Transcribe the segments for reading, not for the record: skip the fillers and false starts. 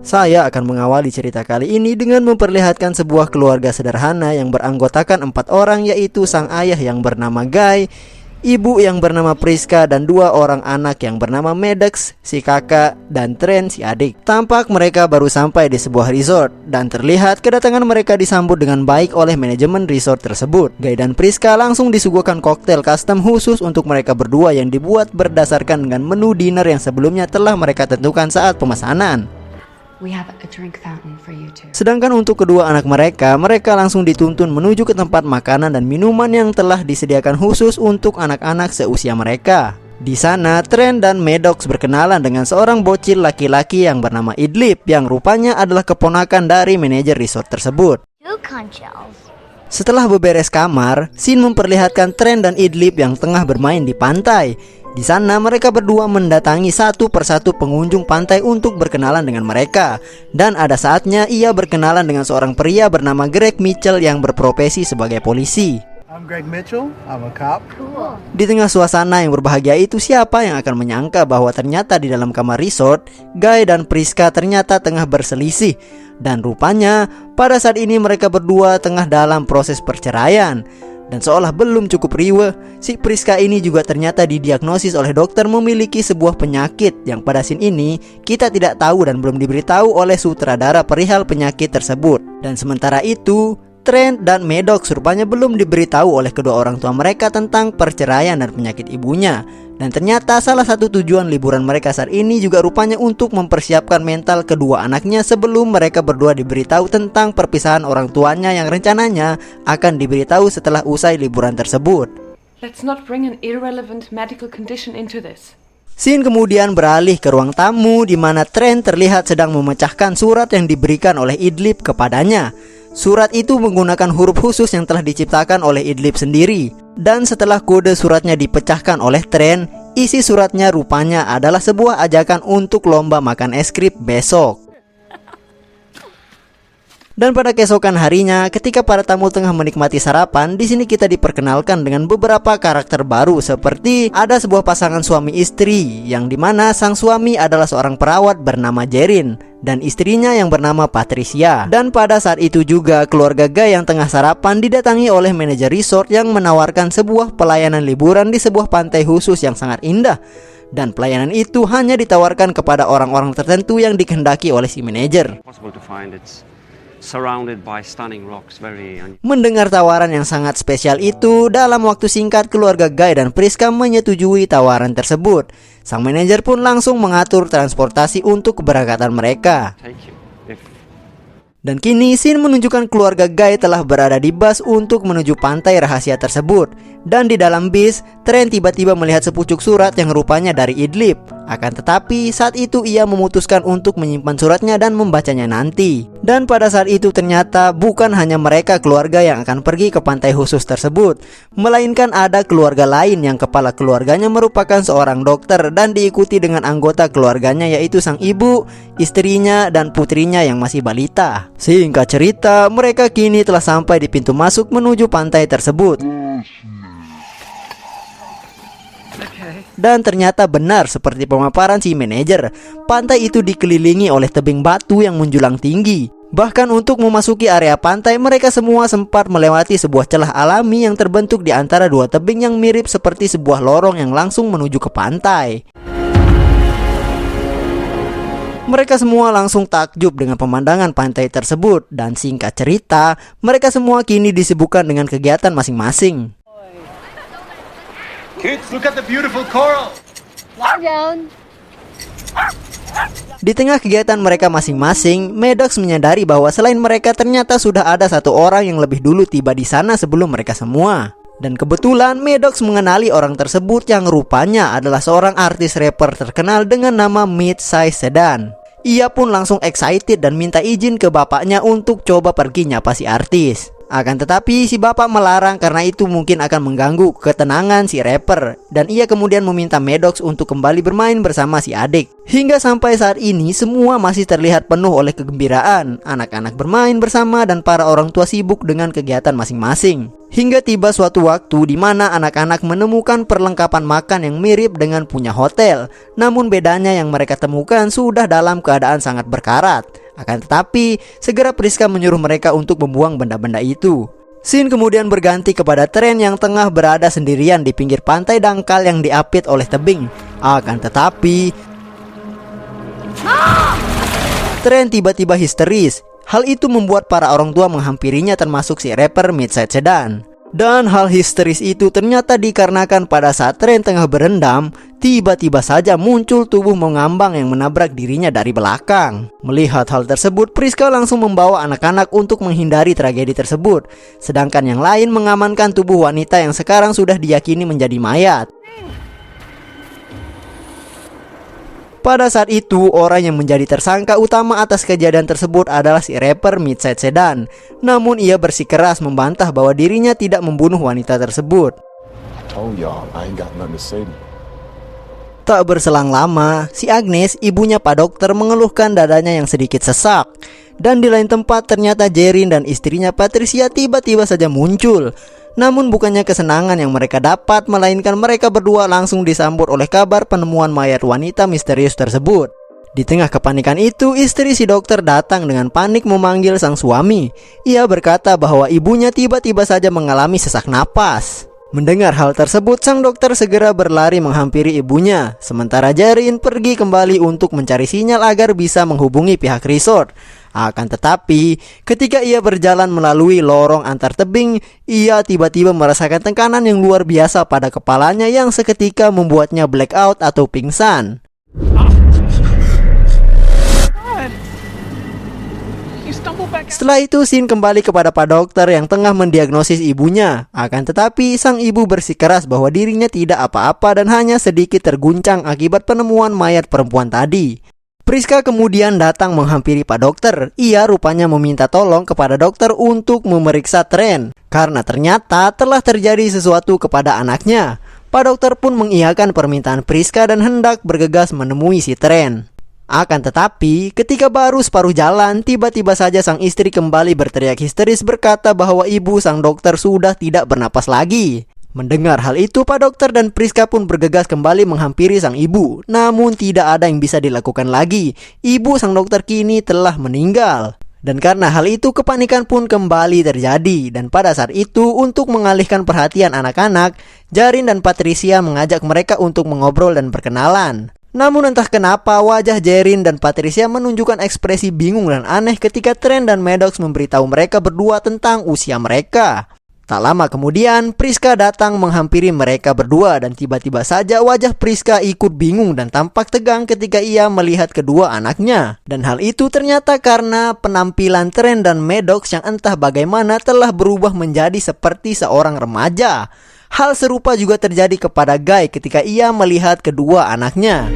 Saya akan mengawali cerita kali ini dengan memperlihatkan sebuah keluarga sederhana yang beranggotakan 4 orang, yaitu sang ayah yang bernama Guy, ibu yang bernama Priska, dan 2 orang anak yang bernama Maddox, si kakak, dan Trent, si adik. Tampak mereka baru sampai di sebuah resort, dan terlihat kedatangan mereka disambut dengan baik oleh manajemen resort tersebut. Guy dan Priska langsung disuguhkan koktail custom khusus untuk mereka berdua yang dibuat berdasarkan dengan menu dinner yang sebelumnya telah mereka tentukan saat pemesanan. Sedangkan untuk kedua anak mereka langsung dituntun menuju ke tempat makanan dan minuman yang telah disediakan khusus untuk anak-anak seusia mereka. Di sana, Trent dan Maddox berkenalan dengan seorang bocil laki-laki yang bernama Idlib, yang rupanya adalah keponakan dari manajer resort tersebut. Setelah beberes kamar, scene memperlihatkan Trent dan Idlib yang tengah bermain di pantai. Di sana mereka berdua mendatangi satu persatu pengunjung pantai untuk berkenalan dengan mereka. Dan ada saatnya ia berkenalan dengan seorang pria bernama Greg Mitchell yang berprofesi sebagai polisi. I'm Greg Mitchell, I'm a cop. Cool. Di tengah suasana yang berbahagia itu, siapa yang akan menyangka bahwa ternyata di dalam kamar resort, Guy dan Priska ternyata tengah berselisih. Dan rupanya pada saat ini mereka berdua tengah dalam proses perceraian. Dan seolah belum cukup riweh, si Priska ini juga ternyata didiagnosis oleh dokter memiliki sebuah penyakit yang pada scene ini kita tidak tahu dan belum diberitahu oleh sutradara perihal penyakit tersebut. Dan sementara itu, Trent dan Maddox rupanya belum diberitahu oleh kedua orang tua mereka tentang perceraian dan penyakit ibunya. Dan ternyata salah satu tujuan liburan mereka saat ini juga rupanya untuk mempersiapkan mental kedua anaknya sebelum mereka berdua diberitahu tentang perpisahan orang tuanya yang rencananya akan diberitahu setelah usai liburan tersebut. Let's not bring an irrelevant medical condition into this. Scene kemudian beralih ke ruang tamu di mana Trent terlihat sedang memecahkan surat yang diberikan oleh Idlib kepadanya. Surat itu menggunakan huruf khusus yang telah diciptakan oleh Idlib sendiri. Dan setelah kode suratnya dipecahkan oleh Trent, isi suratnya rupanya adalah sebuah ajakan untuk lomba makan es krim besok. Dan pada keesokan harinya, ketika para tamu tengah menikmati sarapan, di sini kita diperkenalkan dengan beberapa karakter baru, seperti ada sebuah pasangan suami istri, yang dimana sang suami adalah seorang perawat bernama Jerin dan istrinya yang bernama Patricia. Dan pada saat itu juga keluarga Guy yang tengah sarapan didatangi oleh manajer resort yang menawarkan sebuah pelayanan liburan di sebuah pantai khusus yang sangat indah. Dan pelayanan itu hanya ditawarkan kepada orang-orang tertentu yang dikehendaki oleh si manajer. Mendengar tawaran yang sangat spesial itu, dalam waktu singkat keluarga Guy dan Priska menyetujui tawaran tersebut. Sang manajer pun langsung mengatur transportasi untuk keberangkatan mereka. Dan kini scene menunjukkan keluarga Guy telah berada di bus untuk menuju pantai rahasia tersebut. Dan di dalam bis, Trent tiba-tiba melihat sepucuk surat yang rupanya dari Idlib. Akan tetapi saat itu ia memutuskan untuk menyimpan suratnya dan membacanya nanti. Dan pada saat itu ternyata bukan hanya mereka keluarga yang akan pergi ke pantai khusus tersebut, melainkan ada keluarga lain yang kepala keluarganya merupakan seorang dokter dan diikuti dengan anggota keluarganya, yaitu sang ibu, istrinya, dan putrinya yang masih balita. Singkat cerita, mereka kini telah sampai di pintu masuk menuju pantai tersebut. Dan ternyata benar seperti pemaparan si manajer, pantai itu dikelilingi oleh tebing batu yang menjulang tinggi. Bahkan untuk memasuki area pantai, mereka semua sempat melewati sebuah celah alami yang terbentuk di antara dua tebing yang mirip seperti sebuah lorong yang langsung menuju ke pantai. Mereka semua langsung takjub dengan pemandangan pantai tersebut. Dan singkat cerita, mereka semua kini disibukkan dengan kegiatan masing-masing. Kids, look at the beautiful coral. Lie down. Di tengah kegiatan mereka masing-masing, Maddox menyadari bahwa selain mereka ternyata sudah ada satu orang yang lebih dulu tiba di sana sebelum mereka semua. Dan kebetulan Maddox mengenali orang tersebut yang rupanya adalah seorang artis rapper terkenal dengan nama Mid-Size Sedan. Ia pun langsung excited dan minta izin ke bapaknya untuk coba pergi nyapa si artis. Akan tetapi si bapak melarang karena itu mungkin akan mengganggu ketenangan si rapper, dan ia kemudian meminta Maddox untuk kembali bermain bersama si adik. Hingga sampai saat ini semua masih terlihat penuh oleh kegembiraan. Anak-anak bermain bersama dan para orang tua sibuk dengan kegiatan masing-masing. Hingga tiba suatu waktu di mana anak-anak menemukan perlengkapan makan yang mirip dengan punya hotel. Namun bedanya yang mereka temukan sudah dalam keadaan sangat berkarat. Akan tetapi segera Priska menyuruh mereka untuk membuang benda-benda itu. Scene kemudian berganti kepada Tren yang tengah berada sendirian di pinggir pantai dangkal yang diapit oleh tebing. Akan tetapi Tren tiba-tiba histeris. Hal itu membuat para orang tua menghampirinya termasuk si rapper Midnight Sedan. Dan hal histeris itu ternyata dikarenakan pada saat Tren tengah berendam, tiba-tiba saja muncul tubuh mengambang yang menabrak dirinya dari belakang. Melihat hal tersebut, Priska langsung membawa anak-anak untuk menghindari tragedi tersebut. Sedangkan yang lain mengamankan tubuh wanita yang sekarang sudah diyakini menjadi mayat. Pada saat itu, orang yang menjadi tersangka utama atas kejadian tersebut adalah si rapper Midnight Sedan. Namun ia bersikeras membantah bahwa dirinya tidak membunuh wanita tersebut. Tak berselang lama, si Agnes, ibunya Pak Dokter, mengeluhkan dadanya yang sedikit sesak. Dan di lain tempat ternyata Jerin dan istrinya Patricia tiba-tiba saja muncul. Namun bukannya kesenangan yang mereka dapat, melainkan mereka berdua langsung disambut oleh kabar penemuan mayat wanita misterius tersebut. Di tengah kepanikan itu, istri si dokter datang dengan panik memanggil sang suami. Ia berkata bahwa ibunya tiba-tiba saja mengalami sesak napas. Mendengar hal tersebut, sang dokter segera berlari menghampiri ibunya. Sementara Jerin pergi kembali untuk mencari sinyal agar bisa menghubungi pihak resort. Akan tetapi, ketika ia berjalan melalui lorong antar tebing, ia tiba-tiba merasakan tekanan yang luar biasa pada kepalanya yang seketika membuatnya blackout atau pingsan. Setelah itu, scene kembali kepada Pak Dokter yang tengah mendiagnosis ibunya. Akan tetapi, sang ibu bersikeras bahwa dirinya tidak apa-apa dan hanya sedikit terguncang akibat penemuan mayat perempuan tadi. Priska kemudian datang menghampiri Pak Dokter. Ia rupanya meminta tolong kepada dokter untuk memeriksa Tren, karena ternyata telah terjadi sesuatu kepada anaknya. Pak Dokter pun mengiyakan permintaan Priska dan hendak bergegas menemui si Tren. Akan tetapi, ketika baru separuh jalan, tiba-tiba saja sang istri kembali berteriak histeris berkata bahwa ibu sang dokter sudah tidak bernapas lagi. Mendengar hal itu, Pak Dokter dan Priska pun bergegas kembali menghampiri sang ibu. Namun tidak ada yang bisa dilakukan lagi. Ibu sang dokter kini telah meninggal. Dan karena hal itu, kepanikan pun kembali terjadi. Dan pada saat itu, untuk mengalihkan perhatian anak-anak, Jerin dan Patricia mengajak mereka untuk mengobrol dan berkenalan. Namun entah kenapa wajah Jerin dan Patricia menunjukkan ekspresi bingung dan aneh ketika Tren dan Maddox memberitahu mereka berdua tentang usia mereka. Tak lama kemudian, Priska datang menghampiri mereka berdua dan tiba-tiba saja wajah Priska ikut bingung dan tampak tegang ketika ia melihat kedua anaknya. Dan hal itu ternyata karena penampilan Tren dan Maddox yang entah bagaimana telah berubah menjadi seperti seorang remaja. Hal serupa juga terjadi kepada Guy ketika ia melihat kedua anaknya.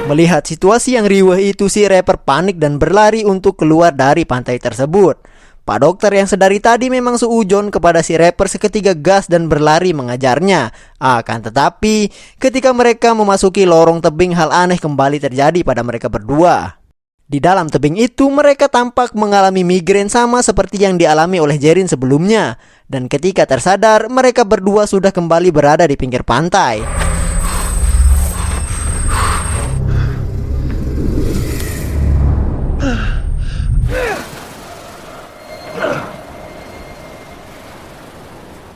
Melihat situasi yang riweh itu, si rapper panik dan berlari untuk keluar dari pantai tersebut. Pak Dokter yang sedari tadi memang seujon kepada si rapper seketika gas dan berlari mengajarnya. Akan tetapi, ketika mereka memasuki lorong tebing, hal aneh kembali terjadi pada mereka berdua. Di dalam tebing itu, mereka tampak mengalami migrain sama seperti yang dialami oleh Jerin sebelumnya. Dan ketika tersadar, mereka berdua sudah kembali berada di pinggir pantai.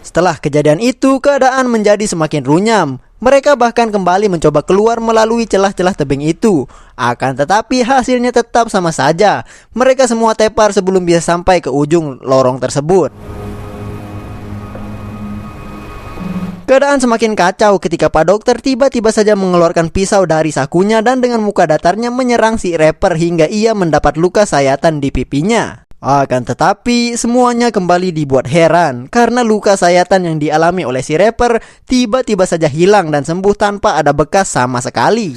Setelah kejadian itu, keadaan menjadi semakin runyam. Mereka bahkan kembali mencoba keluar melalui celah-celah tebing itu. Akan tetapi hasilnya tetap sama saja. Mereka semua tepar sebelum bisa sampai ke ujung lorong tersebut. Keadaan semakin kacau ketika Pak Dokter tiba-tiba saja mengeluarkan pisau dari sakunya dan dengan muka datarnya menyerang si rapper hingga ia mendapat luka sayatan di pipinya. Akan tetapi, semuanya kembali dibuat heran karena luka sayatan yang dialami oleh si rapper tiba-tiba saja hilang dan sembuh tanpa ada bekas sama sekali.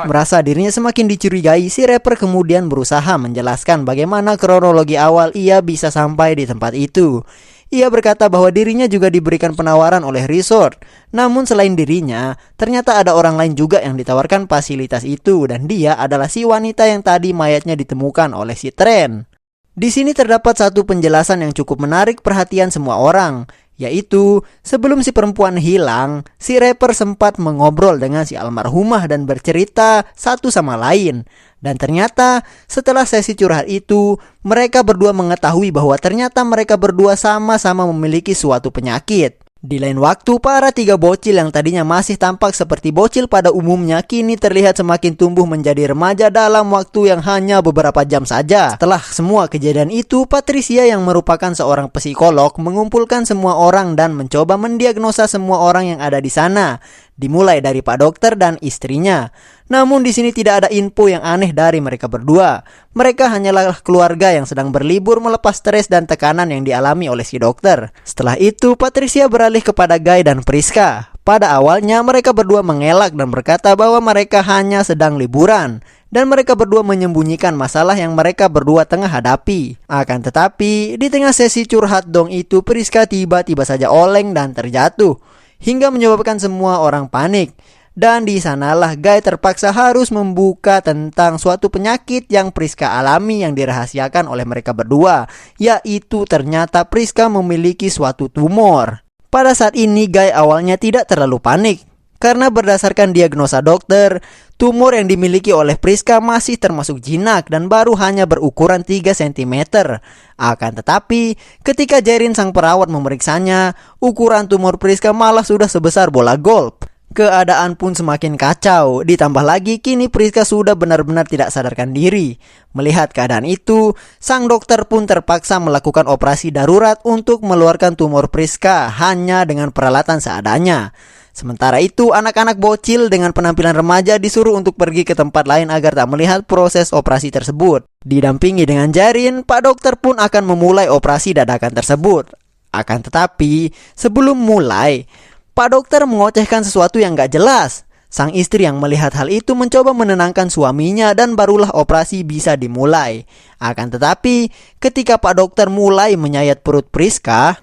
Merasa dirinya semakin dicurigai, si rapper kemudian berusaha menjelaskan bagaimana kronologi awal ia bisa sampai di tempat itu. Ia berkata bahwa dirinya juga diberikan penawaran oleh resort. Namun selain dirinya, ternyata ada orang lain juga yang ditawarkan fasilitas itu, dan dia adalah si wanita yang tadi mayatnya ditemukan oleh si Trent. Di sini terdapat satu penjelasan yang cukup menarik perhatian semua orang, yaitu sebelum si perempuan hilang, si rapper sempat mengobrol dengan si almarhumah dan bercerita satu sama lain. Dan ternyata setelah sesi curhat itu, mereka berdua mengetahui bahwa ternyata mereka berdua sama-sama memiliki suatu penyakit. Di lain waktu, para tiga bocil yang tadinya masih tampak seperti bocil pada umumnya kini terlihat semakin tumbuh menjadi remaja dalam waktu yang hanya beberapa jam saja. Setelah semua kejadian itu, Patricia yang merupakan seorang psikolog mengumpulkan semua orang dan mencoba mendiagnosa semua orang yang ada di sana, dimulai dari Pak Dokter dan istrinya. Namun di sini tidak ada info yang aneh dari mereka berdua. Mereka hanyalah keluarga yang sedang berlibur melepas stres dan tekanan yang dialami oleh si dokter. Setelah itu, Patricia beralih kepada Guy dan Priska. Pada awalnya mereka berdua mengelak dan berkata bahwa mereka hanya sedang liburan, dan mereka berdua menyembunyikan masalah yang mereka berdua tengah hadapi. Akan tetapi, di tengah sesi curhat dong itu, Priska tiba-tiba saja oleng dan terjatuh, hingga menyebabkan semua orang panik. Dan di sanalah Guy terpaksa harus membuka tentang suatu penyakit yang Priska alami yang dirahasiakan oleh mereka berdua, yaitu ternyata Priska memiliki suatu tumor. Pada saat ini Guy awalnya tidak terlalu panik, karena berdasarkan diagnosa dokter, tumor yang dimiliki oleh Priska masih termasuk jinak dan baru hanya berukuran 3 cm. Akan tetapi, ketika Jerin sang perawat memeriksanya, ukuran tumor Priska malah sudah sebesar bola golf. Keadaan pun semakin kacau, ditambah lagi kini Priska sudah benar-benar tidak sadarkan diri. Melihat keadaan itu, sang dokter pun terpaksa melakukan operasi darurat untuk mengeluarkan tumor Priska hanya dengan peralatan seadanya. Sementara itu, anak-anak bocil dengan penampilan remaja disuruh untuk pergi ke tempat lain agar tak melihat proses operasi tersebut. Didampingi dengan Jerin, Pak Dokter pun akan memulai operasi dadakan tersebut. Akan tetapi, sebelum mulai, Pak Dokter mengocehkan sesuatu yang gak jelas. Sang istri yang melihat hal itu mencoba menenangkan suaminya dan barulah operasi bisa dimulai. Akan tetapi, ketika Pak Dokter mulai menyayat perut Priska,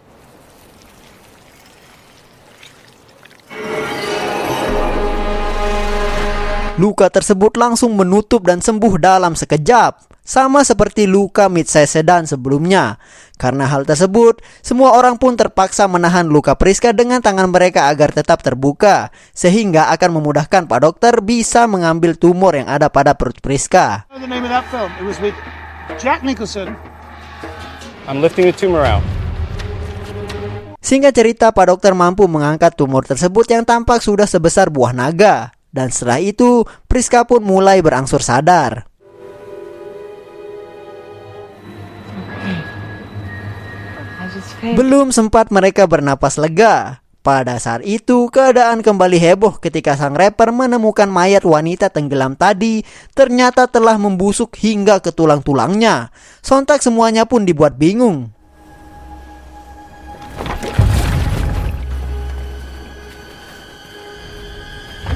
luka tersebut langsung menutup dan sembuh dalam sekejap, sama seperti luka mid-size sedan sebelumnya. Karena hal tersebut, semua orang pun terpaksa menahan luka Priska dengan tangan mereka agar tetap terbuka, sehingga akan memudahkan Pak Dokter bisa mengambil tumor yang ada pada perut Priska. The name of that film? It was with Jack Nicholson. I'm lifting the tumor out. Singkat cerita, Pak Dokter mampu mengangkat tumor tersebut yang tampak sudah sebesar buah naga. Dan setelah itu, Priska pun mulai berangsur sadar. Belum sempat mereka bernapas lega, pada saat itu keadaan kembali heboh ketika sang rapper menemukan mayat wanita tenggelam tadi ternyata telah membusuk hingga ke tulang-tulangnya. Sontak semuanya pun dibuat bingung.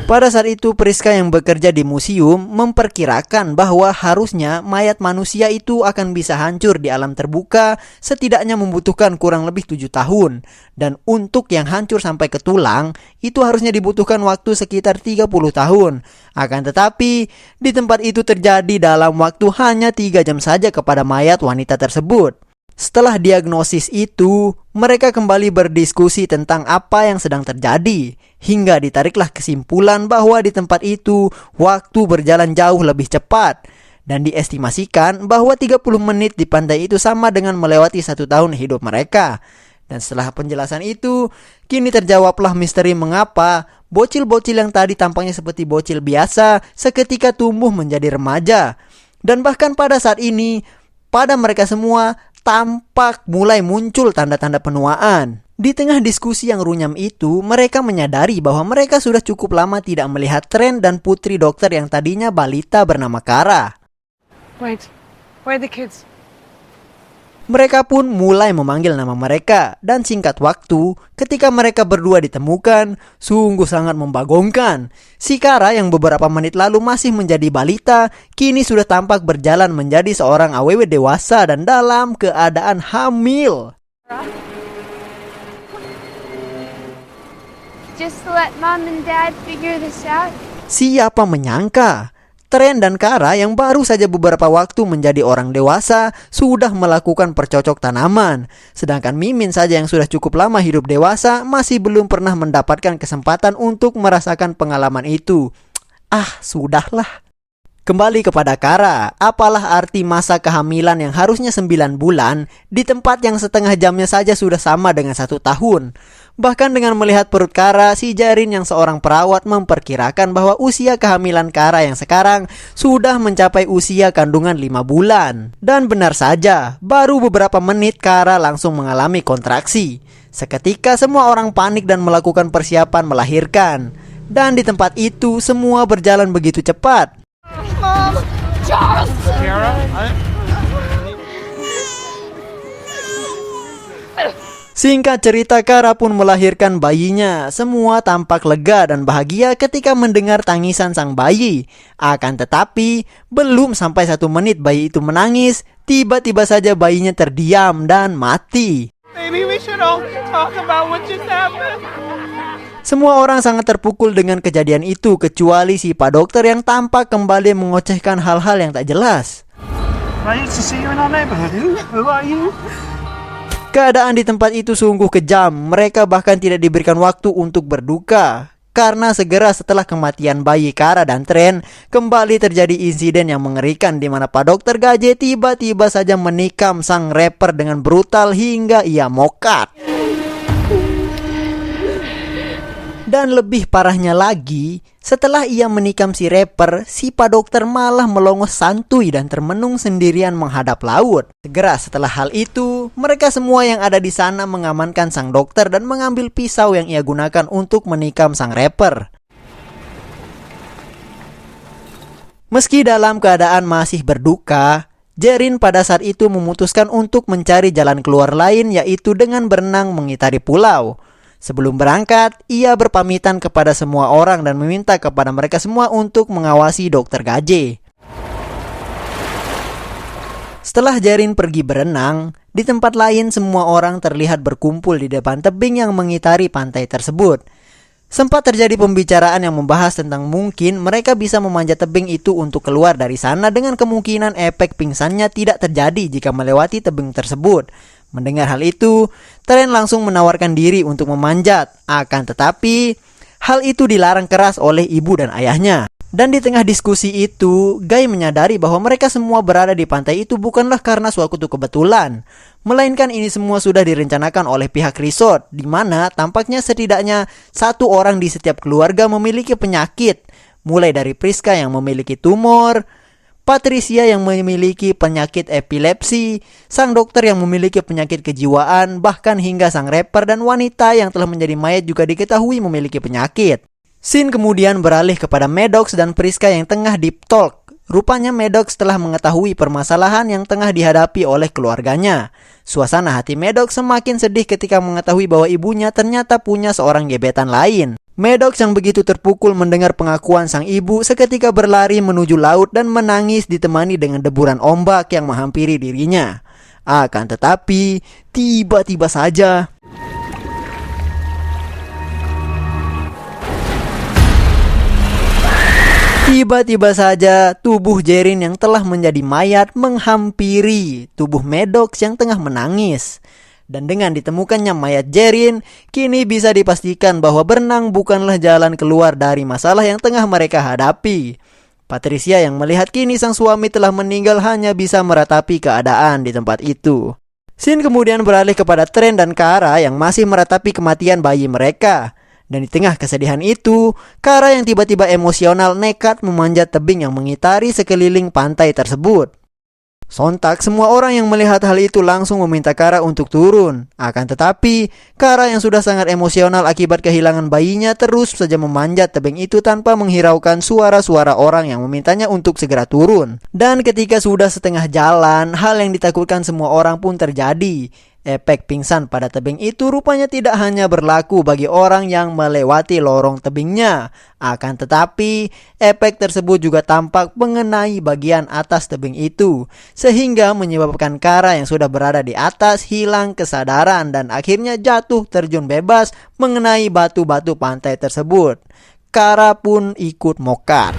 Pada saat itu Priska yang bekerja di museum memperkirakan bahwa harusnya mayat manusia itu akan bisa hancur di alam terbuka setidaknya membutuhkan kurang lebih 7 tahun. Dan untuk yang hancur sampai ke tulang itu harusnya dibutuhkan waktu sekitar 30 tahun. Akan tetapi di tempat itu terjadi dalam waktu hanya 3 jam saja kepada mayat wanita tersebut. Setelah diagnosis itu, mereka kembali berdiskusi tentang apa yang sedang terjadi, hingga ditariklah kesimpulan bahwa di tempat itu waktu berjalan jauh lebih cepat, dan diestimasikan bahwa 30 menit di pantai itu sama dengan melewati 1 tahun hidup mereka. Dan setelah penjelasan itu, kini terjawablah misteri mengapa bocil-bocil yang tadi tampaknya seperti bocil biasa seketika tumbuh menjadi remaja. Dan bahkan pada saat ini, pada mereka semua tampak mulai muncul tanda-tanda penuaan. Di tengah diskusi yang runyam itu, mereka menyadari bahwa mereka sudah cukup lama tidak melihat Tren dan putri dokter yang tadinya balita bernama Kara. Wait, where are the kids? Mereka pun mulai memanggil nama mereka, dan singkat waktu, ketika mereka berdua ditemukan, sungguh sangat membagongkan. Si Kara yang beberapa menit lalu masih menjadi balita, kini sudah tampak berjalan menjadi seorang AWW dewasa dan dalam keadaan hamil. Just to let mom and dad figure this out. Siapa menyangka? Tren dan Kara yang baru saja beberapa waktu menjadi orang dewasa sudah melakukan percocok tanaman. Sedangkan Mimin saja yang sudah cukup lama hidup dewasa masih belum pernah mendapatkan kesempatan untuk merasakan pengalaman itu. Sudahlah. Kembali kepada Kara, apalah arti masa kehamilan yang harusnya 9 bulan di tempat yang setengah jamnya saja sudah sama dengan 1 tahun. Bahkan dengan melihat perut Kara, si Jarin yang seorang perawat memperkirakan bahwa usia kehamilan Kara yang sekarang sudah mencapai usia kandungan 5 bulan. Dan benar saja, baru beberapa menit Kara langsung mengalami kontraksi. Seketika semua orang panik dan melakukan persiapan melahirkan. Dan di tempat itu semua berjalan begitu cepat. Singkat cerita, Kara pun melahirkan bayinya. Semua tampak lega dan bahagia ketika mendengar tangisan sang bayi. Akan tetapi, belum sampai 1 menit bayi itu menangis, tiba-tiba saja bayinya terdiam dan mati. Maybe we should all talk about what just happened. Semua orang sangat terpukul dengan kejadian itu, kecuali si Pak Dokter yang tampak kembali mengocehkan hal-hal yang tak jelas. I used to see you in our neighborhood. Who are you? Keadaan di tempat itu sungguh kejam. Mereka bahkan tidak diberikan waktu untuk berduka. Karena segera setelah kematian bayi Kara dan Tren, kembali terjadi insiden yang mengerikan di mana Pak Dokter Gaje tiba-tiba saja menikam sang rapper dengan brutal hingga ia mokat. Dan lebih parahnya lagi, setelah ia menikam si rapper, si Pak Dokter malah melongo santuy dan termenung sendirian menghadap laut. Segera setelah hal itu, mereka semua yang ada di sana mengamankan sang dokter dan mengambil pisau yang ia gunakan untuk menikam sang rapper. Meski dalam keadaan masih berduka, Jarin pada saat itu memutuskan untuk mencari jalan keluar lain, yaitu dengan berenang mengitari pulau. Sebelum berangkat, ia berpamitan kepada semua orang dan meminta kepada mereka semua untuk mengawasi Dokter Gaje. Setelah Jarin pergi berenang, di tempat lain semua orang terlihat berkumpul di depan tebing yang mengitari pantai tersebut. Sempat terjadi pembicaraan yang membahas tentang mungkin mereka bisa memanjat tebing itu untuk keluar dari sana dengan kemungkinan efek pingsannya tidak terjadi jika melewati tebing tersebut. Mendengar hal itu, Tren langsung menawarkan diri untuk memanjat. Akan tetapi, hal itu dilarang keras oleh ibu dan ayahnya. Dan di tengah diskusi itu, Guy menyadari bahwa mereka semua berada di pantai itu bukanlah karena suatu kebetulan, melainkan ini semua sudah direncanakan oleh pihak resort, di mana tampaknya setidaknya 1 orang di setiap keluarga memiliki penyakit, mulai dari Priska yang memiliki tumor, Patricia yang memiliki penyakit epilepsi, sang dokter yang memiliki penyakit kejiwaan, bahkan hingga sang rapper dan wanita yang telah menjadi mayat juga diketahui memiliki penyakit. Scene kemudian beralih kepada Maddox dan Priska yang tengah deep talk. Rupanya Maddox telah mengetahui permasalahan yang tengah dihadapi oleh keluarganya. Suasana hati Maddox semakin sedih ketika mengetahui bahwa ibunya ternyata punya seorang gebetan lain. Maddox yang begitu terpukul mendengar pengakuan sang ibu seketika berlari menuju laut dan menangis ditemani dengan deburan ombak yang menghampiri dirinya. Akan tetapi, tiba-tiba saja tubuh Jarin yang telah menjadi mayat menghampiri tubuh Maddox yang tengah menangis. Dan dengan ditemukannya mayat Jarin, kini bisa dipastikan bahwa berenang bukanlah jalan keluar dari masalah yang tengah mereka hadapi. Patricia yang melihat kini sang suami telah meninggal hanya bisa meratapi keadaan di tempat itu. Scene kemudian beralih kepada Tren dan Kara yang masih meratapi kematian bayi mereka. Dan di tengah kesedihan itu, Kara yang tiba-tiba emosional nekat memanjat tebing yang mengitari sekeliling pantai tersebut. Sontak semua orang yang melihat hal itu langsung meminta Kara untuk turun. Akan tetapi, Kara yang sudah sangat emosional akibat kehilangan bayinya terus saja memanjat tebing itu tanpa menghiraukan suara-suara orang yang memintanya untuk segera turun. Dan ketika sudah setengah jalan, hal yang ditakutkan semua orang pun terjadi. Efek pingsan pada tebing itu rupanya tidak hanya berlaku bagi orang yang melewati lorong tebingnya. Akan tetapi, efek tersebut juga tampak mengenai bagian atas tebing itu. Sehingga menyebabkan Kara yang sudah berada di atas hilang kesadaran dan akhirnya jatuh terjun bebas mengenai batu-batu pantai tersebut. Kara pun ikut mokat.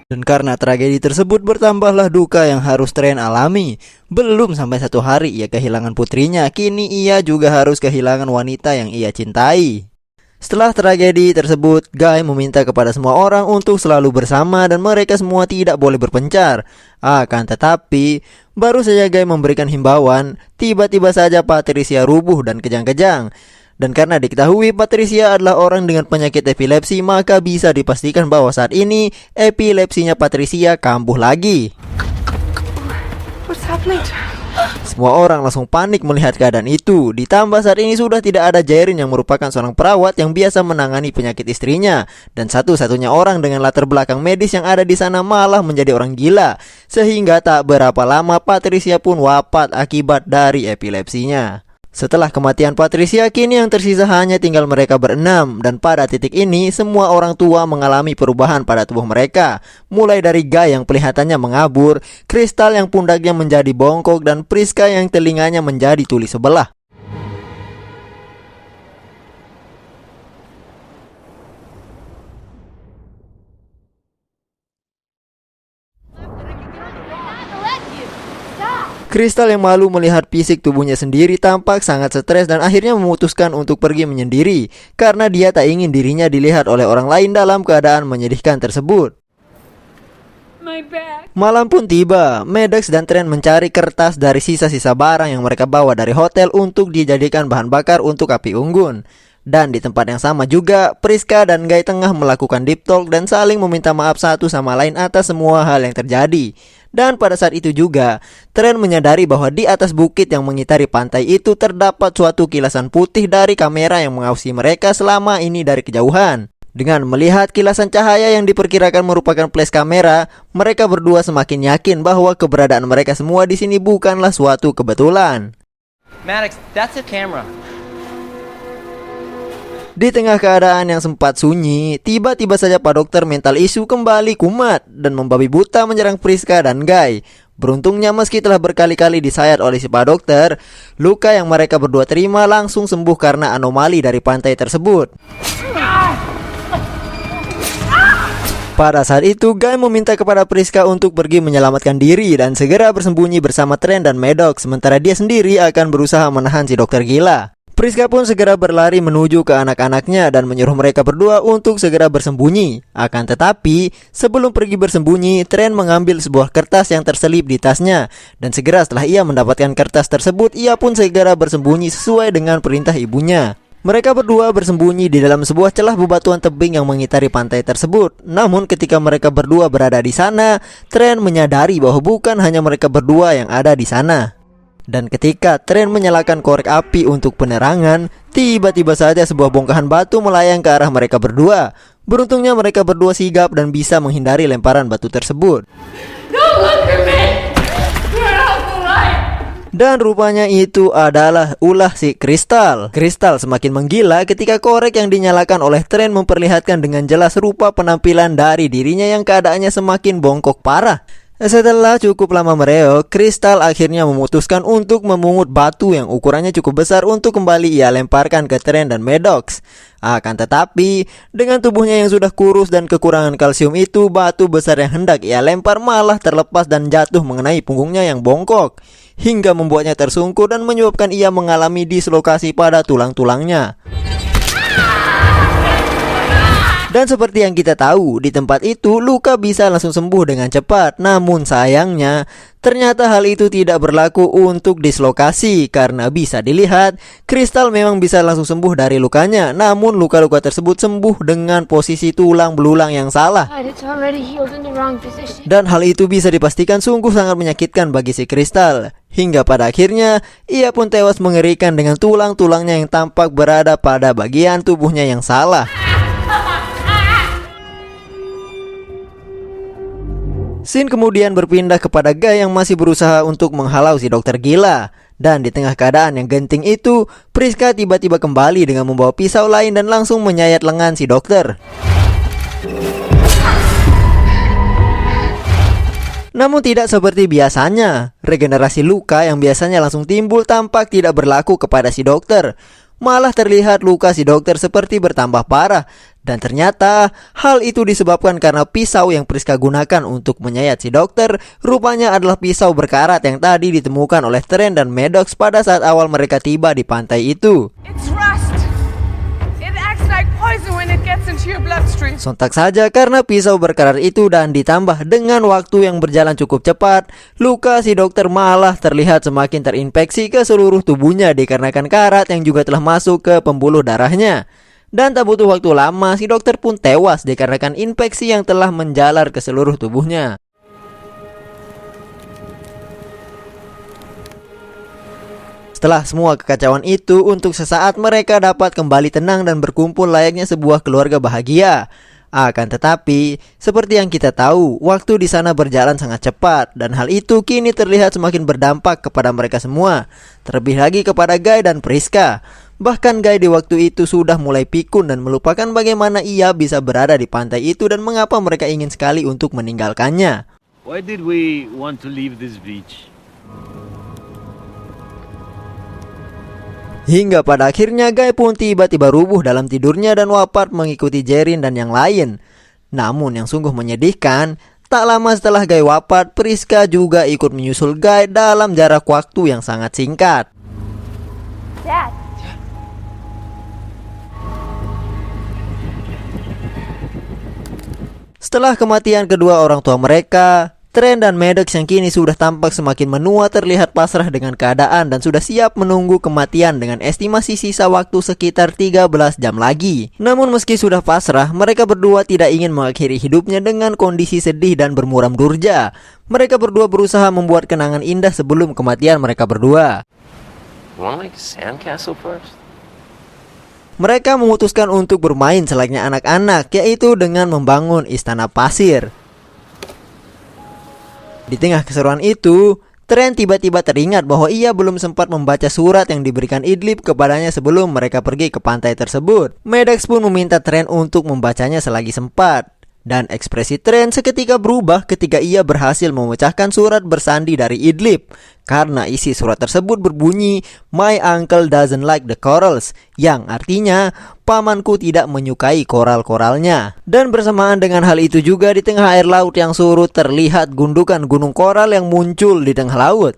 Dan karena tragedi tersebut bertambahlah duka yang harus Tren alami. Belum sampai 1 hari ia kehilangan putrinya, kini ia juga harus kehilangan wanita yang ia cintai. Setelah tragedi tersebut, Guy meminta kepada semua orang untuk selalu bersama dan mereka semua tidak boleh berpencar. Akan tetapi, baru saja Guy memberikan himbauan, tiba-tiba saja Patricia rubuh dan kejang-kejang. Dan karena diketahui Patricia adalah orang dengan penyakit epilepsi, maka bisa dipastikan bahwa saat ini epilepsinya Patricia kambuh lagi. What's happening? Semua orang langsung panik melihat keadaan itu. Ditambah saat ini sudah tidak ada Jairin yang merupakan seorang perawat yang biasa menangani penyakit istrinya. Dan satu-satunya orang dengan latar belakang medis yang ada di sana malah menjadi orang gila. Sehingga tak berapa lama Patricia pun wafat akibat dari epilepsinya. Setelah kematian Patricia, kini yang tersisa hanya tinggal mereka berenam. Dan pada titik ini, semua orang tua mengalami perubahan pada tubuh mereka. Mulai dari Guy yang kelihatannya mengabur, Crystal yang pundaknya menjadi bongkok, dan Priska yang telinganya menjadi tuli sebelah. Crystal yang malu melihat fisik tubuhnya sendiri tampak sangat stres dan akhirnya memutuskan untuk pergi menyendiri karena dia tak ingin dirinya dilihat oleh orang lain dalam keadaan menyedihkan tersebut. Malam pun tiba, Maddox dan Tren mencari kertas dari sisa-sisa barang yang mereka bawa dari hotel untuk dijadikan bahan bakar untuk api unggun. Dan di tempat yang sama juga, Priska dan Guy tengah melakukan deep talk dan saling meminta maaf satu sama lain atas semua hal yang terjadi. Dan pada saat itu juga, Tren menyadari bahwa di atas bukit yang mengitari pantai itu terdapat suatu kilasan putih dari kamera yang mengawasi mereka selama ini dari kejauhan. Dengan melihat kilasan cahaya yang diperkirakan merupakan flash kamera, mereka berdua semakin yakin bahwa keberadaan mereka semua di sini bukanlah suatu kebetulan. Maddox, that's a camera. Di tengah keadaan yang sempat sunyi, tiba-tiba saja Pak Dokter mental isu kembali kumat dan membabi buta menyerang Priska dan Guy. Beruntungnya meski telah berkali-kali disayat oleh si Pak Dokter, luka yang mereka berdua terima langsung sembuh karena anomali dari pantai tersebut. Pada saat itu, Guy meminta kepada Priska untuk pergi menyelamatkan diri dan segera bersembunyi bersama Tren dan Maddox, sementara dia sendiri akan berusaha menahan si dokter gila. Priska pun segera berlari menuju ke anak-anaknya dan menyuruh mereka berdua untuk segera bersembunyi. Akan tetapi, sebelum pergi bersembunyi, Tren mengambil sebuah kertas yang terselip di tasnya. Dan segera setelah ia mendapatkan kertas tersebut, ia pun segera bersembunyi sesuai dengan perintah ibunya. Mereka berdua bersembunyi di dalam sebuah celah bebatuan tebing yang mengitari pantai tersebut. Namun ketika mereka berdua berada di sana, Tren menyadari bahwa bukan hanya mereka berdua yang ada di sana. Dan ketika Tren menyalakan korek api untuk penerangan, tiba-tiba saja sebuah bongkahan batu melayang ke arah mereka berdua. Beruntungnya mereka berdua sigap dan bisa menghindari lemparan batu tersebut. Dan rupanya itu adalah ulah si Crystal. Crystal semakin menggila ketika korek yang dinyalakan oleh Tren memperlihatkan dengan jelas rupa penampilan dari dirinya yang keadaannya semakin bongkok parah. Setelah cukup lama mereok, Crystal akhirnya memutuskan untuk memungut batu yang ukurannya cukup besar untuk kembali ia lemparkan ke Tren dan Maddox. Akan tetapi, dengan tubuhnya yang sudah kurus dan kekurangan kalsium itu, batu besar yang hendak ia lempar malah terlepas dan jatuh mengenai punggungnya yang bongkok, hingga membuatnya tersungkur dan menyebabkan ia mengalami dislokasi pada tulang-tulangnya. Dan seperti yang kita tahu, di tempat itu luka bisa langsung sembuh dengan cepat. Namun sayangnya, Ternyata hal itu tidak berlaku untuk dislokasi karena bisa dilihat Crystal memang bisa langsung sembuh dari lukanya, namun luka-luka tersebut sembuh dengan posisi tulang belulang yang salah. God, it's already healed in the wrong position. Dan hal itu bisa dipastikan sungguh sangat menyakitkan bagi si Crystal. Hingga pada akhirnya ia pun tewas mengerikan dengan tulang-tulangnya yang tampak berada pada bagian tubuhnya yang salah. Scene kemudian berpindah kepada Guy yang masih berusaha untuk menghalau si dokter gila. Dan di tengah keadaan yang genting itu, Priska tiba-tiba kembali dengan membawa pisau lain dan langsung menyayat lengan si dokter. Namun tidak seperti biasanya, regenerasi luka yang biasanya langsung timbul tampak tidak berlaku kepada si dokter. Malah terlihat luka si dokter seperti bertambah parah. Dan ternyata hal itu disebabkan karena pisau yang Priska gunakan untuk menyayat si dokter rupanya adalah pisau berkarat yang tadi ditemukan oleh Trent dan Maddox pada saat awal mereka tiba di pantai itu. It's rust. It acts like poison when it gets into your bloodstream. Sontak saja karena pisau berkarat itu dan ditambah dengan waktu yang berjalan cukup cepat, luka si dokter malah terlihat semakin terinfeksi ke seluruh tubuhnya dikarenakan karat yang juga telah masuk ke pembuluh darahnya. Dan tak butuh waktu lama, si dokter pun tewas dikarenakan infeksi yang telah menjalar ke seluruh tubuhnya. Setelah semua kekacauan itu, untuk sesaat mereka dapat kembali tenang dan berkumpul layaknya sebuah keluarga bahagia. Akan tetapi, seperti yang kita tahu, waktu di sana berjalan sangat cepat dan hal itu kini terlihat semakin berdampak kepada mereka semua. Terlebih lagi kepada Guy dan Priska. Bahkan Guy di waktu itu sudah mulai pikun dan melupakan bagaimana ia bisa berada di pantai itu dan mengapa mereka ingin sekali untuk meninggalkannya. Why did we want to leave this beach? Hingga pada akhirnya Guy pun tiba-tiba rubuh dalam tidurnya dan wafat mengikuti Jerin dan yang lain. Namun yang sungguh menyedihkan, tak lama setelah Guy wafat, Priska juga ikut menyusul Guy dalam jarak waktu yang sangat singkat. Dad. Setelah kematian kedua orang tua mereka, Trent dan Maddox yang kini sudah tampak semakin menua terlihat pasrah dengan keadaan dan sudah siap menunggu kematian dengan estimasi sisa waktu sekitar 13 jam lagi. Namun meski sudah pasrah, mereka berdua tidak ingin mengakhiri hidupnya dengan kondisi sedih dan bermuram durja. Mereka berdua berusaha membuat kenangan indah sebelum kematian mereka berdua. You wanna make a sandcastle first? Mereka memutuskan untuk bermain selayaknya anak-anak, yaitu dengan membangun istana pasir. Di tengah keseruan itu, Trent tiba-tiba teringat bahwa ia belum sempat membaca surat yang diberikan Idlib kepadanya sebelum mereka pergi ke pantai tersebut. Maddox pun meminta Trent untuk membacanya selagi sempat. Dan ekspresi Trent seketika berubah ketika ia berhasil memecahkan surat bersandi dari Idlib. Karena isi surat tersebut berbunyi, "My uncle doesn't like the corals," yang artinya, pamanku tidak menyukai koral-koralnya. Dan bersamaan dengan hal itu juga di tengah air laut yang surut terlihat gundukan gunung koral yang muncul di tengah laut.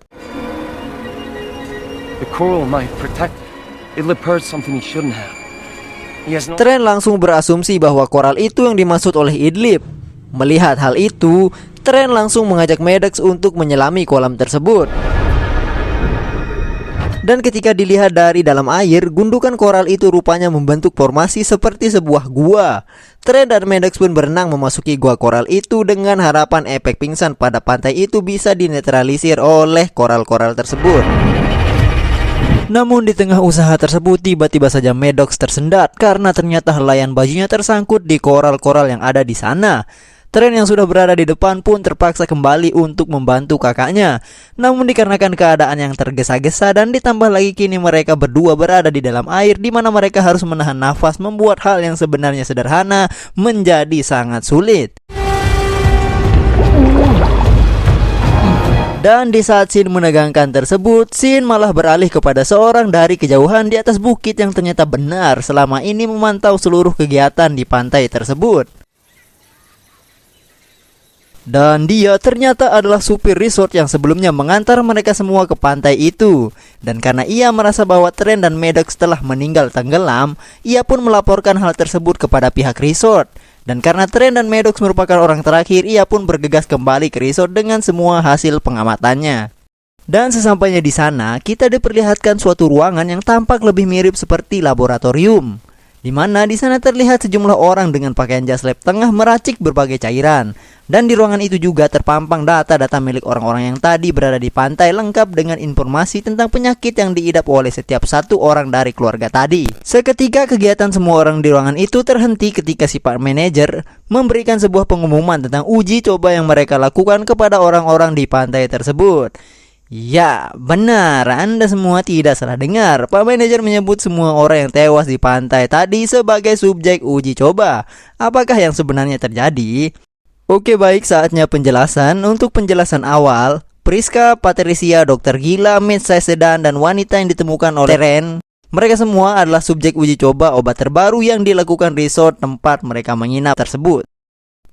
The coral might protect. Idlib heard something he shouldn't have. Trent langsung berasumsi bahwa koral itu yang dimaksud oleh Idlib. Melihat hal itu, Trent langsung mengajak Maddox untuk menyelami kolam tersebut. Dan ketika dilihat dari dalam air, gundukan koral itu rupanya membentuk formasi seperti sebuah gua. Trent dan Maddox pun berenang memasuki gua koral itu dengan harapan efek pingsan pada pantai itu bisa dinetralisir oleh koral-koral tersebut. Namun di tengah usaha tersebut tiba-tiba saja Maddox tersendat karena ternyata helaian bajunya tersangkut di koral-koral yang ada di sana. Trent yang sudah berada di depan pun terpaksa kembali untuk membantu kakaknya. Namun dikarenakan keadaan yang tergesa-gesa dan ditambah lagi kini mereka berdua berada di dalam air di mana mereka harus menahan nafas membuat hal yang sebenarnya sederhana menjadi sangat sulit. Dan di saat scene menegangkan tersebut, scene malah beralih kepada seorang dari kejauhan di atas bukit yang ternyata benar selama ini memantau seluruh kegiatan di pantai tersebut. Dan dia ternyata adalah supir resort yang sebelumnya mengantar mereka semua ke pantai itu. Dan karena ia merasa bahwa Trent dan Maddox telah meninggal tenggelam, ia pun melaporkan hal tersebut kepada pihak resort. Dan karena Trent dan Maddox merupakan orang terakhir, ia pun bergegas kembali ke resort dengan semua hasil pengamatannya. Dan sesampainya di sana, kita diperlihatkan suatu ruangan yang tampak lebih mirip seperti laboratorium, di mana di sana terlihat sejumlah orang dengan pakaian jas lab tengah meracik berbagai cairan. Dan di ruangan itu juga terpampang data-data milik orang-orang yang tadi berada di pantai, lengkap dengan informasi tentang penyakit yang diidap oleh setiap satu orang dari keluarga tadi. Seketika kegiatan semua orang di ruangan itu terhenti ketika si Pak Manager memberikan sebuah pengumuman tentang uji coba yang mereka lakukan kepada orang-orang di pantai tersebut. Ya, benar, Anda semua tidak salah dengar. Pak Manager menyebut semua orang yang tewas di pantai tadi sebagai subjek uji coba. Apakah yang sebenarnya terjadi? Oke, baik, saatnya penjelasan. Untuk penjelasan awal, Priska, Patricia, Dokter Gila, Midsize Sedan, dan wanita yang ditemukan oleh Trent, mereka semua adalah subjek uji coba obat terbaru yang dilakukan resort tempat mereka menginap tersebut.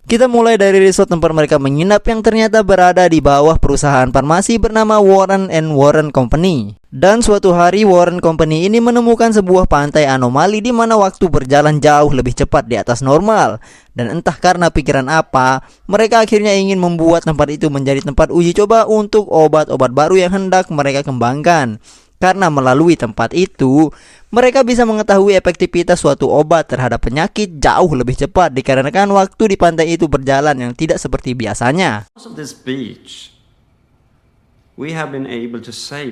Kita mulai dari resort tempat mereka menginap yang ternyata berada di bawah perusahaan farmasi bernama Warren & Warren Company. Dan suatu hari Warren Company ini menemukan sebuah pantai anomali di mana waktu berjalan jauh lebih cepat di atas normal. Dan entah karena pikiran apa, mereka akhirnya ingin membuat tempat itu menjadi tempat uji coba untuk obat-obat baru yang hendak mereka kembangkan. Karena melalui tempat itu, mereka bisa mengetahui efektivitas suatu obat terhadap penyakit jauh lebih cepat dikarenakan waktu di pantai itu berjalan yang tidak seperti biasanya.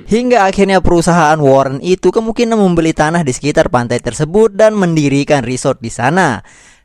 Hingga akhirnya perusahaan Warren itu kemungkinan membeli tanah di sekitar pantai tersebut dan mendirikan resort di sana.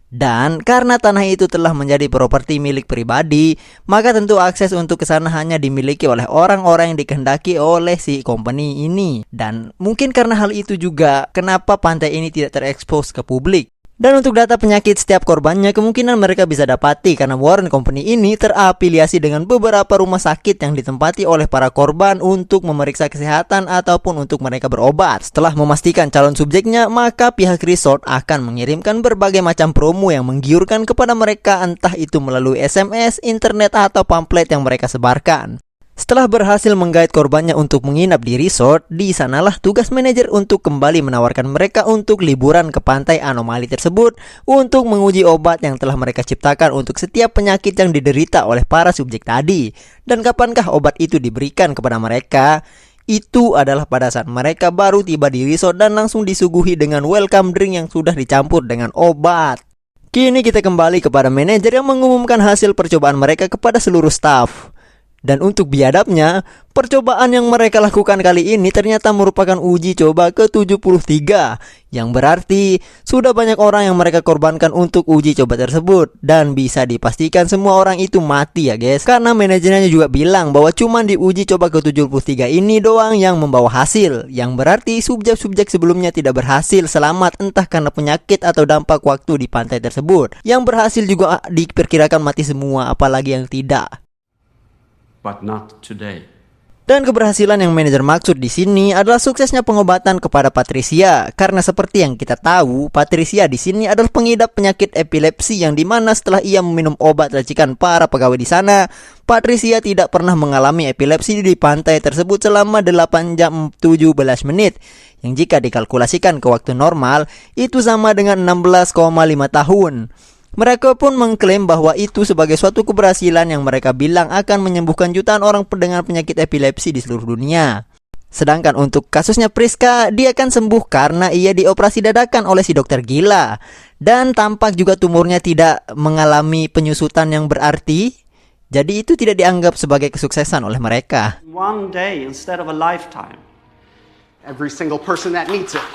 Dan karena tanah itu telah menjadi properti milik pribadi, maka tentu akses untuk ke sana hanya dimiliki oleh orang-orang yang dikehendaki oleh si company ini. Dan mungkin karena hal itu juga kenapa pantai ini tidak terekspos ke publik. Dan untuk data penyakit setiap korbannya kemungkinan mereka bisa dapati karena Warren Company ini terafiliasi dengan beberapa rumah sakit yang ditempati oleh para korban untuk memeriksa kesehatan ataupun untuk mereka berobat. Setelah memastikan calon subjeknya, maka pihak resort akan mengirimkan berbagai macam promo yang menggiurkan kepada mereka, entah itu melalui SMS, internet, atau pamflet yang mereka sebarkan. Setelah berhasil menggait korbannya untuk menginap di resort, di sanalah tugas manajer untuk kembali menawarkan mereka untuk liburan ke pantai anomali tersebut untuk menguji obat yang telah mereka ciptakan untuk setiap penyakit yang diderita oleh para subjek tadi. Dan kapankah obat itu diberikan kepada mereka? Itu adalah pada saat mereka baru tiba di resort dan langsung disuguhi dengan welcome drink yang sudah dicampur dengan obat. Kini kita kembali kepada manajer yang mengumumkan hasil percobaan mereka kepada seluruh staf. Dan untuk biadabnya, percobaan yang mereka lakukan kali ini ternyata merupakan uji coba ke-73, yang berarti sudah banyak orang yang mereka korbankan untuk uji coba tersebut. Dan bisa dipastikan semua orang itu mati ya guys, karena manajernya juga bilang bahwa cuma di uji coba ke-73 ini doang yang membawa hasil, yang berarti subjek-subjek sebelumnya tidak berhasil selamat entah karena penyakit atau dampak waktu di pantai tersebut. Yang berhasil juga diperkirakan mati semua, apalagi yang tidak. But not today. Dan keberhasilan yang manajer maksud di sini adalah suksesnya pengobatan kepada Patricia, karena seperti yang kita tahu, Patricia di sini adalah pengidap penyakit epilepsi yang dimana setelah ia meminum obat racikan para pegawai di sana, Patricia tidak pernah mengalami epilepsi di pantai tersebut selama 8 jam 17 menit, yang jika dikalkulasikan ke waktu normal itu sama dengan 16,5 tahun. Mereka pun mengklaim bahwa itu sebagai suatu keberhasilan yang mereka bilang akan menyembuhkan jutaan orang dengan penyakit epilepsi di seluruh dunia. Sedangkan untuk kasusnya Priska, dia akan sembuh karena ia dioperasi dadakan oleh si dokter gila. Dan tampak juga tumornya tidak mengalami penyusutan yang berarti. Jadi itu tidak dianggap sebagai kesuksesan oleh mereka. One day instead of a lifetime. Every single person that needs it.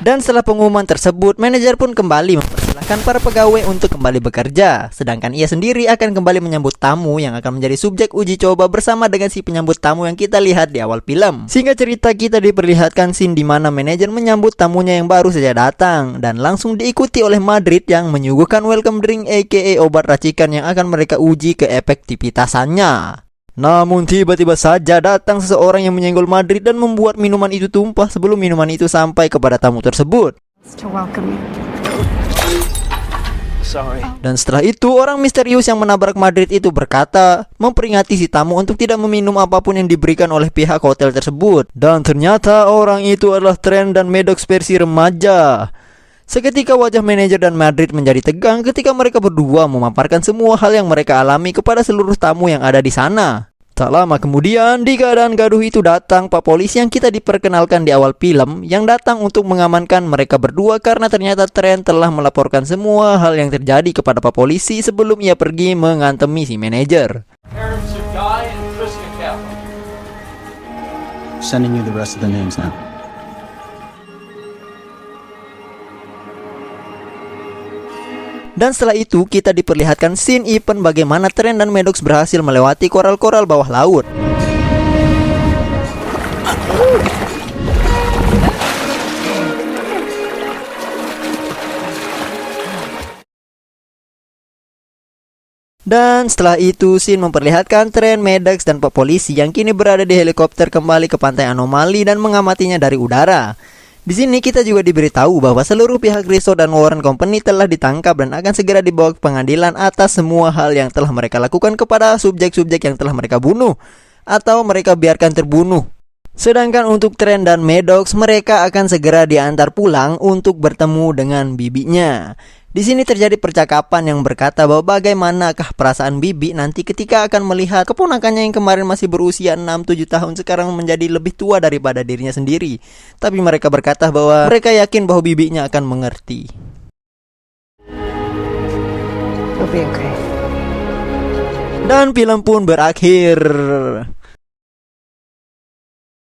Dan setelah pengumuman tersebut, manajer pun kembali mempersilahkan para pegawai untuk kembali bekerja. Sedangkan ia sendiri akan kembali menyambut tamu yang akan menjadi subjek uji coba bersama dengan si penyambut tamu yang kita lihat di awal film. Singkat cerita, kita diperlihatkan scene di mana manajer menyambut tamunya yang baru saja datang dan langsung diikuti oleh Madrid yang menyuguhkan welcome drink aka obat racikan yang akan mereka uji keefektivitasannya. Namun tiba-tiba saja datang seseorang yang menyenggol Madrid dan membuat minuman itu tumpah sebelum minuman itu sampai kepada tamu tersebut. Dan setelah itu orang misterius yang menabrak Madrid itu berkata memperingati si tamu untuk tidak meminum apapun yang diberikan oleh pihak hotel tersebut. Dan ternyata orang itu adalah Trent dan Maddox versi remaja. Seketika wajah manajer dan Madrid menjadi tegang ketika mereka berdua memaparkan semua hal yang mereka alami kepada seluruh tamu yang ada di sana. Tak lama kemudian, di keadaan gaduh itu datang Pak Polisi yang kita diperkenalkan di awal film, yang datang untuk mengamankan mereka berdua karena ternyata Trent telah melaporkan semua hal yang terjadi kepada Pak Polisi sebelum ia pergi mengantemi si manajer. Sending you the rest of the names now. Dan setelah itu kita diperlihatkan scene event bagaimana Trent dan Maddox berhasil melewati koral-koral bawah laut. Dan setelah itu scene memperlihatkan Trent, Maddox, dan Pak Polisi yang kini berada di helikopter kembali ke pantai anomali dan mengamatinya dari udara. Di sini kita juga diberitahu bahwa seluruh pihak resort dan Warren Company telah ditangkap dan akan segera dibawa ke pengadilan atas semua hal yang telah mereka lakukan kepada subjek-subjek yang telah mereka bunuh atau mereka biarkan terbunuh. Sedangkan untuk Trent dan Maddox, mereka akan segera diantar pulang untuk bertemu dengan bibinya. Di sini terjadi percakapan yang berkata bahwa bagaimanakah perasaan bibi nanti ketika akan melihat keponakannya yang kemarin masih berusia 6-7 tahun sekarang menjadi lebih tua daripada dirinya sendiri. Tapi mereka berkata bahwa mereka yakin bahwa bibinya akan mengerti. You'll be okay. Dan film pun berakhir.